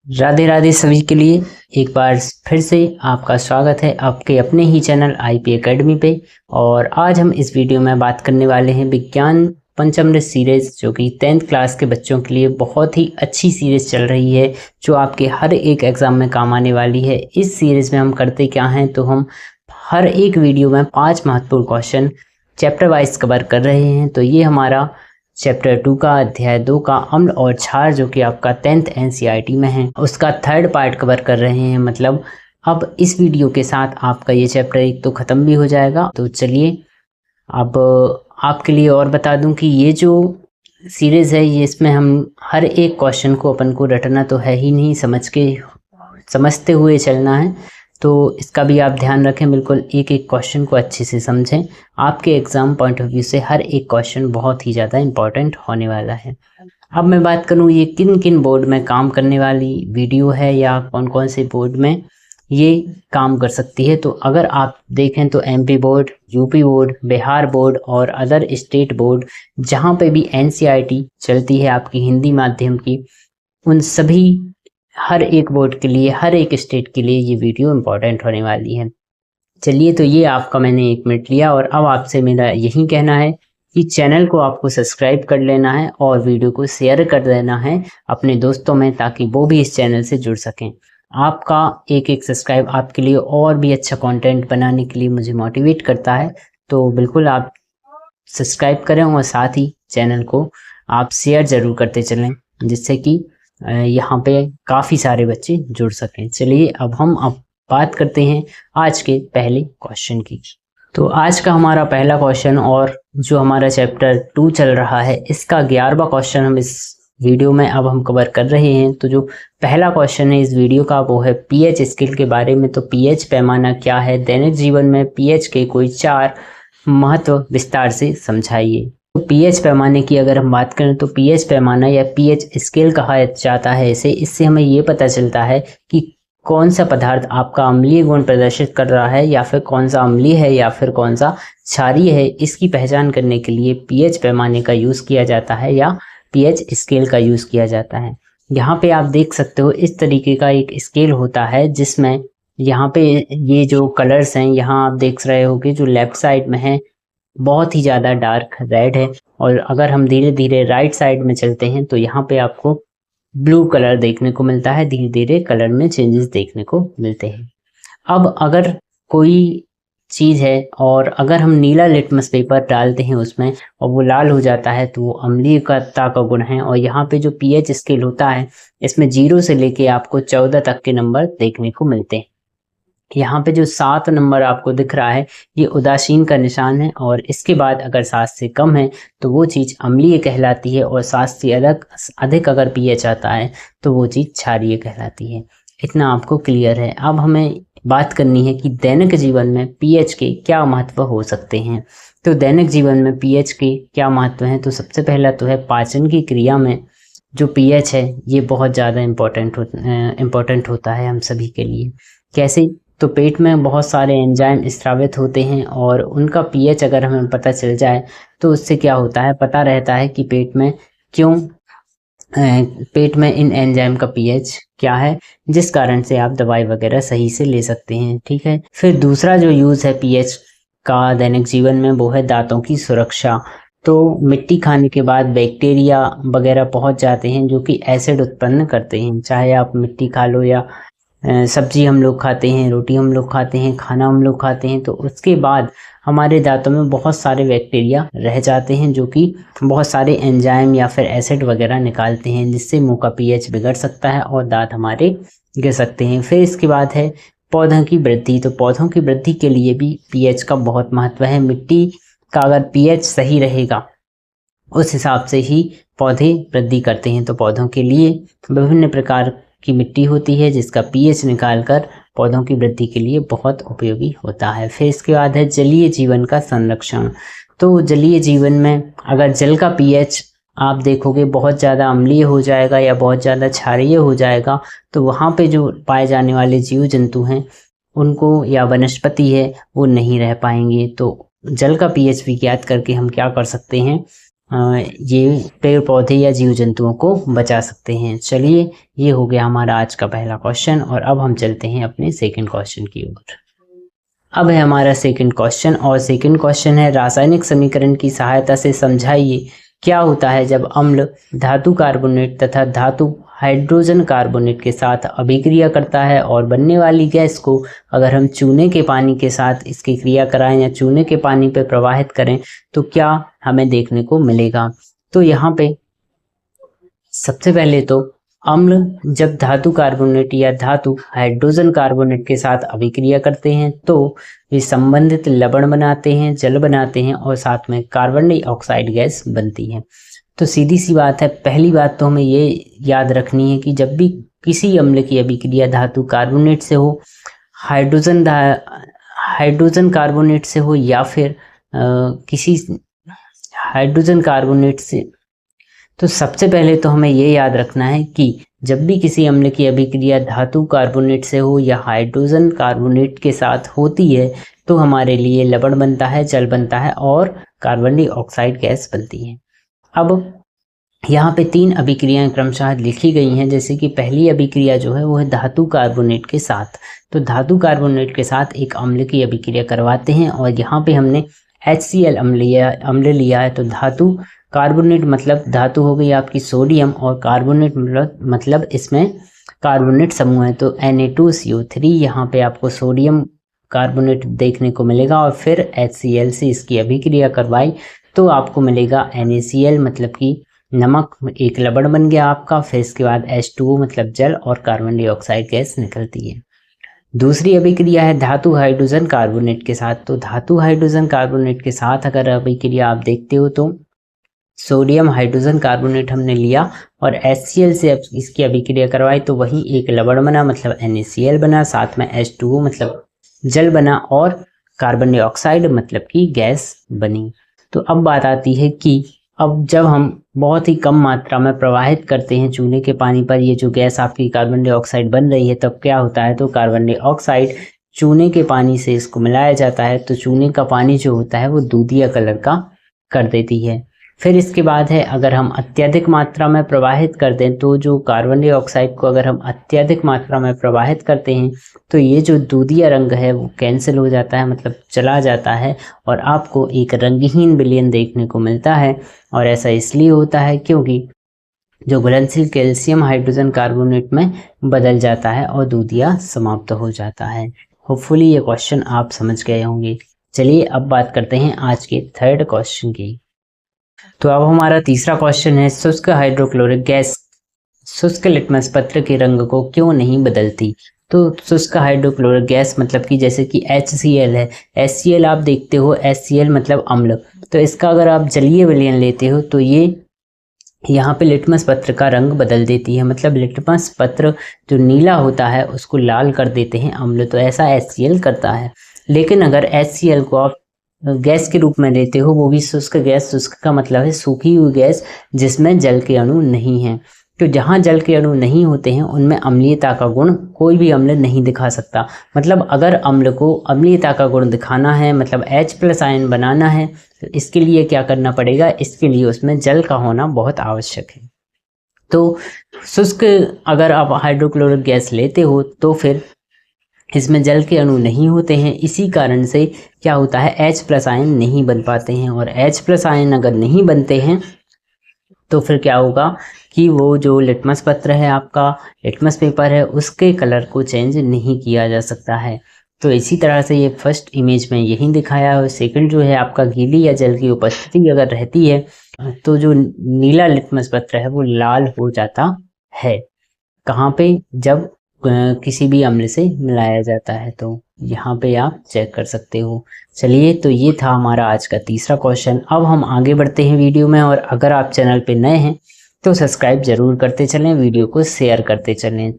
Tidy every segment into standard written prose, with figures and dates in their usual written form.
राधे राधे सभी के लिए एक बार फिर से आपका स्वागत है आपके अपने ही चैनल आईपी एकेडमी पे। और आज हम इस वीडियो में बात करने वाले हैं विज्ञान पंचामृत सीरीज, जो कि 10th क्लास के बच्चों के लिए बहुत ही अच्छी सीरीज चल रही है, जो आपके हर एक एग्ज़ाम में काम आने वाली है। इस सीरीज़ में हम करते क्या हैं, तो हम हर एक वीडियो में 5 महत्वपूर्ण क्वेश्चन चैप्टर वाइज कवर कर रहे हैं। तो ये हमारा चैप्टर 2 का अध्याय 2 का अम्ल और क्षार, जो कि आपका 10th एनसीईआरटी में है, उसका 3rd पार्ट कवर कर रहे हैं। मतलब अब इस वीडियो के साथ आपका ये चैप्टर 1 तो ख़त्म भी हो जाएगा। तो चलिए अब आपके लिए और बता दूं कि ये जो सीरीज़ है, ये इसमें हम हर एक क्वेश्चन को अपन को रटना तो है ही नहीं, समझते हुए चलना है। तो इसका भी आप ध्यान रखें, बिल्कुल एक एक क्वेश्चन को अच्छे से समझें। आपके एग्ज़ाम पॉइंट ऑफ व्यू से हर एक क्वेश्चन बहुत ही ज़्यादा इम्पॉर्टेंट होने वाला है। अब मैं बात करूँ ये किन किन बोर्ड में काम करने वाली वीडियो है, या कौन कौन से बोर्ड में ये काम कर सकती है। तो अगर आप देखें तो MP board, UP board, Bihar board और अदर स्टेट बोर्ड, जहाँ पे भी एनसीईआरटी चलती है आपकी हिंदी माध्यम की, उन सभी हर एक बोर्ड के लिए, हर एक स्टेट के लिए ये वीडियो इम्पोर्टेंट होने वाली है। चलिए, तो ये आपका मैंने 1 मिनट लिया, और अब आपसे मेरा यही कहना है कि चैनल को आपको सब्सक्राइब कर लेना है और वीडियो को शेयर कर देना है अपने दोस्तों में, ताकि वो भी इस चैनल से जुड़ सकें। आपका एक एक सब्सक्राइब आपके लिए और भी अच्छा कंटेंट बनाने के लिए मुझे मोटिवेट करता है। तो बिल्कुल आप सब्सक्राइब करें और साथ ही चैनल को आप शेयर ज़रूर करते चलें, जिससे कि यहाँ पे काफ़ी सारे बच्चे जुड़ सकें। चलिए अब हम बात करते हैं आज के पहले क्वेश्चन की। तो आज का हमारा पहला क्वेश्चन, और जो हमारा चैप्टर 2 चल रहा है, इसका 11वां क्वेश्चन हम इस वीडियो में अब हम कवर कर रहे हैं। तो जो पहला क्वेश्चन है इस वीडियो का, वो है पीएच स्केल के बारे में। तो पीएच पैमाना क्या है, दैनिक जीवन में पीएच के कोई 4 महत्व विस्तार से समझाइए। तो पीएच पैमाने की अगर हम बात करें तो पीएच पैमाना या पीएच स्केल कहा जाता है इसे। इससे हमें ये पता चलता है कि कौन सा पदार्थ आपका अम्लीय गुण प्रदर्शित कर रहा है, या फिर कौन सा अम्लीय है या फिर कौन सा क्षारीय है। इसकी पहचान करने के लिए पीएच पैमाने का यूज़ किया जाता है या पीएच स्केल का यूज़ किया जाता है। यहाँ पे आप देख सकते हो इस तरीके का एक स्केल होता है, जिसमें यहाँ पे ये जो कलर्स हैं, यहाँ आप देख रहे होगे जो लेफ्ट साइड में है बहुत ही ज़्यादा डार्क रेड है, और अगर हम धीरे धीरे राइट साइड में चलते हैं तो यहाँ पे आपको ब्लू कलर देखने को मिलता है। धीरे धीरे कलर में चेंजेस देखने को मिलते हैं। अब अगर कोई चीज़ है और अगर हम नीला लिटमस पेपर डालते हैं उसमें और वो लाल हो जाता है, तो वो अम्लीयता का गुण है। और यहाँ पे जो पीएच स्केल होता है, इसमें 0 से लेके आपको 14 तक के नंबर देखने को मिलते हैं। यहाँ पे जो 7 नंबर आपको दिख रहा है, ये उदासीन का निशान है, और इसके बाद अगर 7 से कम है तो वो चीज़ अम्लीय कहलाती है, और 7 से अधिक अगर पीएच आता है तो वो चीज़ क्षारीय कहलाती है। इतना आपको क्लियर है। अब हमें बात करनी है कि दैनिक जीवन में पीएच के क्या महत्व हो सकते हैं। तो दैनिक जीवन में पीएच के क्या महत्व हैं, तो सबसे पहला तो है पाचन की क्रिया में जो पीएच है ये बहुत ज़्यादा इम्पोर्टेंट होता है हम सभी के लिए। कैसे, तो पेट में बहुत सारे एंजाइम स्रावित होते हैं, और उनका पीएच अगर हमें पता चल जाए तो उससे क्या होता है, पता रहता है कि पेट में इन एंजाइम का पीएच क्या है, जिस कारण से आप दवाई वगैरह सही से ले सकते हैं। ठीक है। फिर दूसरा जो यूज़ है पीएच का दैनिक जीवन में, वो है दांतों की सुरक्षा। तो मिट्टी खाने के बाद बैक्टीरिया वगैरह पहुंच जाते हैं जो कि एसिड उत्पन्न करते हैं। चाहे आप मिट्टी खा लो या सब्जी हम लोग खाते हैं, रोटी हम लोग खाते हैं, खाना हम लोग खाते हैं, तो उसके बाद हमारे दांतों में बहुत सारे बैक्टीरिया रह जाते हैं जो कि बहुत सारे एंजाइम या फिर एसिड वगैरह निकालते हैं, जिससे मुंह का पीएच बिगड़ सकता है और दांत हमारे गिर सकते हैं। फिर इसके बाद है पौधों की वृद्धि। तो पौधों की वृद्धि के लिए भी पीएच का बहुत महत्व है। मिट्टी का अगर पीएच सही रहेगा, उस हिसाब से ही पौधे वृद्धि करते हैं। तो पौधों के लिए विभिन्न प्रकार की मिट्टी होती है जिसका पीएच निकालकर पौधों की वृद्धि के लिए बहुत उपयोगी होता है। फिर इसके बाद है जलीय जीवन का संरक्षण। तो जलीय जीवन में अगर जल का पीएच आप देखोगे बहुत ज़्यादा अम्लीय हो जाएगा या बहुत ज़्यादा क्षारीय हो जाएगा, तो वहाँ पे जो पाए जाने वाले जीव जंतु हैं उनको या वनस्पति है वो नहीं रह पाएंगे। तो जल का पीएच भी ज्ञात करके हम क्या कर सकते हैं, ये पेड़ पौधे या जीव जंतुओं को बचा सकते हैं। चलिए, ये हो गया हमारा आज का पहला क्वेश्चन और अब हम चलते हैं अपने सेकंड क्वेश्चन की ओर। अब है हमारा सेकंड क्वेश्चन और सेकंड क्वेश्चन है, रासायनिक समीकरण की सहायता से समझाइए क्या होता है जब अम्ल धातु कार्बोनेट तथा धातु हाइड्रोजन कार्बोनेट के साथ अभिक्रिया करता है और बनने वाली गैस को अगर हम चूने के पानी के साथ इसकी क्रिया कराएं या चूने के पानी पे प्रवाहित करें तो क्या हमें देखने को मिलेगा। तो यहाँ पे सबसे पहले तो अम्ल जब धातु कार्बोनेट या धातु हाइड्रोजन कार्बोनेट के साथ अभिक्रिया करते हैं तो वे संबंधित लवण बनाते हैं, जल बनाते हैं और साथ में कार्बन डाइऑक्साइड गैस बनती है। तो सीधी सी बात है, पहली बात तो हमें ये याद रखनी है कि जब भी किसी अम्ल की अभिक्रिया धातु कार्बोनेट से हो, हाइड्रोजन कार्बोनेट से हो या फिर किसी हाइड्रोजन कार्बोनेट से, तो सबसे पहले तो हमें ये याद रखना है कि जब भी किसी अम्ल की अभिक्रिया धातु कार्बोनेट से हो या हाइड्रोजन कार्बोनेट के साथ होती है तो हमारे लिए लवण बनता है, जल बनता है और कार्बन डाइऑक्साइड गैस बनती है। अब यहाँ पे 3 अभिक्रियाएं क्रमशः लिखी गई हैं। जैसे कि पहली अभिक्रिया जो है वो है धातु कार्बोनेट के साथ। तो धातु कार्बोनेट के साथ एक अम्ल की अभिक्रिया करवाते हैं और यहाँ पे हमने HCl अम्ल लिया है। तो धातु कार्बोनेट मतलब धातु हो गई आपकी सोडियम और कार्बोनेट मतलब इसमें कार्बोनेट समूह है। तो Na2CO3 यहाँ पे आपको सोडियम कार्बोनेट देखने को मिलेगा और फिर HCl से इसकी अभिक्रिया करवाई तो आपको मिलेगा NaCl मतलब कि नमक, एक लवण बन गया आपका। फिर इसके बाद H2O मतलब जल और कार्बन डाइऑक्साइड गैस निकलती है। दूसरी अभिक्रिया है धातु हाइड्रोजन कार्बोनेट के साथ। तो धातु हाइड्रोजन कार्बोनेट के साथ अगर अभिक्रिया आप देखते हो तो सोडियम हाइड्रोजन कार्बोनेट हमने लिया और HCl से इसकी अभिक्रिया करवाई तो वही एक लवण बना मतलब NaCl बना, साथ में H2O मतलब जल बना और कार्बन डाइऑक्साइड मतलब की गैस बनी। तो अब बात आती है कि अब जब हम बहुत ही कम मात्रा में प्रवाहित करते हैं चूने के पानी पर ये जो गैस आपकी कार्बन डाइऑक्साइड बन रही है तब क्या होता है, तो कार्बन डाइऑक्साइड चूने के पानी से इसको मिलाया जाता है तो चूने का पानी जो होता है वो दूधिया कलर का कर देती है। फिर इसके बाद है अगर हम अत्यधिक मात्रा में प्रवाहित कर दें तो जो कार्बन डाइऑक्साइड को अगर हम अत्यधिक मात्रा में प्रवाहित करते हैं तो ये जो दूधिया रंग है वो कैंसिल हो जाता है मतलब चला जाता है और आपको एक रंगहीन विलयन देखने को मिलता है। और ऐसा इसलिए होता है क्योंकि जो घुलनशील कैल्शियम हाइड्रोजन कार्बोनेट में बदल जाता है और दूधिया समाप्त हो जाता है। होपफुली ये क्वेश्चन आप समझ गए होंगे। चलिए अब बात करते हैं आज के थर्ड क्वेश्चन की। तो अब हमारा तीसरा क्वेश्चन है, शुष्क हाइड्रोक्लोरिक गैस शुष्क लिटमस पत्र के रंग को क्यों नहीं बदलती। तो शुष्क हाइड्रोक्लोरिक गैस मतलब कि जैसे कि HCl है, HCl आप देखते हो, HCl मतलब अम्ल, तो इसका अगर आप जलीय विलयन लेते हो तो ये यहाँ पे लिटमस पत्र का रंग बदल देती है। मतलब लिटमस पत्र जो नीला होता है उसको लाल कर देते हैं अम्ल, तो ऐसा HCl करता है। लेकिन अगर HCl को आप गैस के रूप में लेते हो, वो भी शुष्क गैस, शुष्क का मतलब है सूखी हुई गैस जिसमें जल के अणु नहीं है। तो जहाँ जल के अणु नहीं होते हैं उनमें अम्लीयता का गुण कोई भी अम्ल नहीं दिखा सकता। मतलब अगर अम्ल को अम्लीयता का गुण दिखाना है, मतलब H+ आयन बनाना है, तो इसके लिए क्या करना पड़ेगा, इसके लिए उसमें जल का होना बहुत आवश्यक है। तो शुष्क अगर आप हाइड्रोक्लोरिक गैस लेते हो तो फिर इसमें जल के अणु नहीं होते हैं, इसी कारण से क्या होता है H+ आयन नहीं बन पाते हैं। और H+ आयन अगर नहीं बनते हैं तो फिर क्या होगा कि वो जो लिटमस पत्र है आपका, लिटमस पेपर है, उसके कलर को चेंज नहीं किया जा सकता है। तो इसी तरह से ये फर्स्ट इमेज में यही दिखाया है। और सेकंड जो है आपका गीली या जल की उपस्थिति अगर रहती है तो जो नीला लिटमस पत्र है वो लाल हो जाता है। कहाँ पे, जब किसी भी अम्ल से मिलाया जाता है। तो यहाँ पे आप चेक कर सकते हो। चलिए, तो ये था हमारा आज का तीसरा क्वेश्चन। अब हम आगे बढ़ते हैं वीडियो में, और अगर आप चैनल पे नए हैं तो सब्सक्राइब जरूर करते चलें, वीडियो को शेयर करते चलें।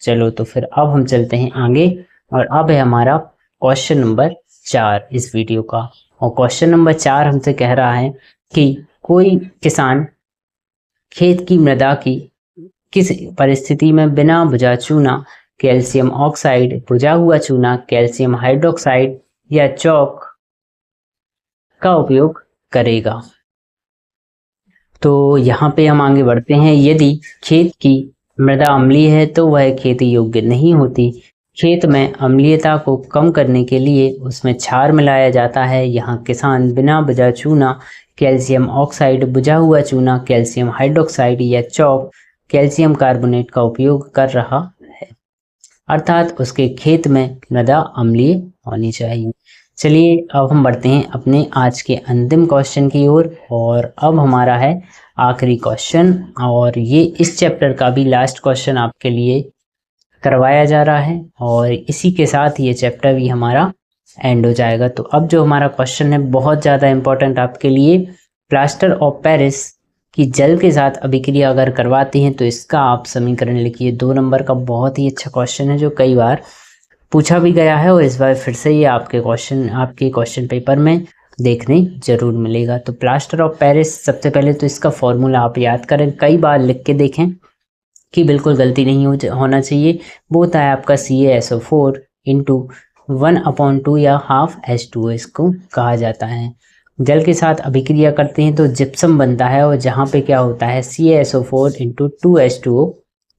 चलो तो फिर अब हम चलते हैं आगे, और अब है हमारा क्वेश्चन नंबर 4 इस वीडियो का। और क्वेश्चन नंबर 4 हमसे कह रहा है कि कोई किसान खेत की मृदा की किस परिस्थिति में बिना भुजा चूना कैल्शियम ऑक्साइड, भुजा हुआ चूना कैल्शियम हाइड्रोक्साइड या चौक का उपयोग करेगा। तो यहाँ पे हम आगे बढ़ते हैं। यदि खेत की मृदा अम्लीय है तो वह खेती योग्य नहीं होती। खेत में अम्लीयता को कम करने के लिए उसमें क्षार मिलाया जाता है। यहाँ किसान बिना बुझा चूना, कैल्शियम ऑक्साइड, बुझा हुआ चूना, कैल्शियम हाइड्रोक्साइड या चौक कैल्शियम कार्बोनेट का उपयोग कर रहा है, अर्थात उसके खेत में मृदा अम्लीय होनी चाहिए। चलिए अब हम बढ़ते हैं अपने आज के अंतिम क्वेश्चन की ओर, और अब हमारा है आखिरी क्वेश्चन, और ये इस चैप्टर का भी लास्ट क्वेश्चन आपके लिए करवाया जा रहा है, और इसी के साथ ये चैप्टर भी हमारा एंड हो जाएगा। तो अब जो हमारा क्वेश्चन है बहुत ज़्यादा इम्पोर्टेंट आपके लिए, प्लास्टर ऑफ पेरिस की जल के साथ अभिक्रिया अगर करवाती हैं तो इसका आप समीकरण लिखिए। 2 नंबर का बहुत ही अच्छा क्वेश्चन है जो कई बार पूछा भी गया है, और इस बार फिर से ये आपके क्वेश्चन पेपर में देखने जरूर मिलेगा। तो प्लास्टर ऑफ पेरिस, सबसे पहले तो इसका फॉर्मूला आप याद करें, कई बार लिख के देखें कि बिल्कुल गलती नहीं होना चाहिए। वो होता है आपका CaSO4 इंटू 1/2 या हाफ H2O इसको कहा जाता है। जल के साथ अभिक्रिया करते हैं तो जिप्सम बनता है, और जहाँ पे क्या होता है CaSO4 इंटू 2H2O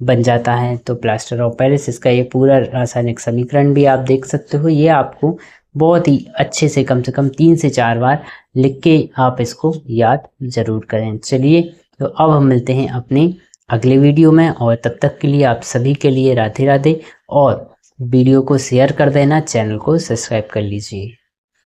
बन जाता है। तो प्लास्टर ऑफ पेरिस, इसका ये पूरा रासायनिक समीकरण भी आप देख सकते हो। ये आपको बहुत ही अच्छे से कम 3 से 4 बार लिख के आप इसको याद ज़रूर करें। चलिए तो अब हम मिलते हैं अपने अगले वीडियो में, और तब तक के लिए आप सभी के लिए राधे राधे, और वीडियो को शेयर कर देना, चैनल को सब्सक्राइब कर लीजिए।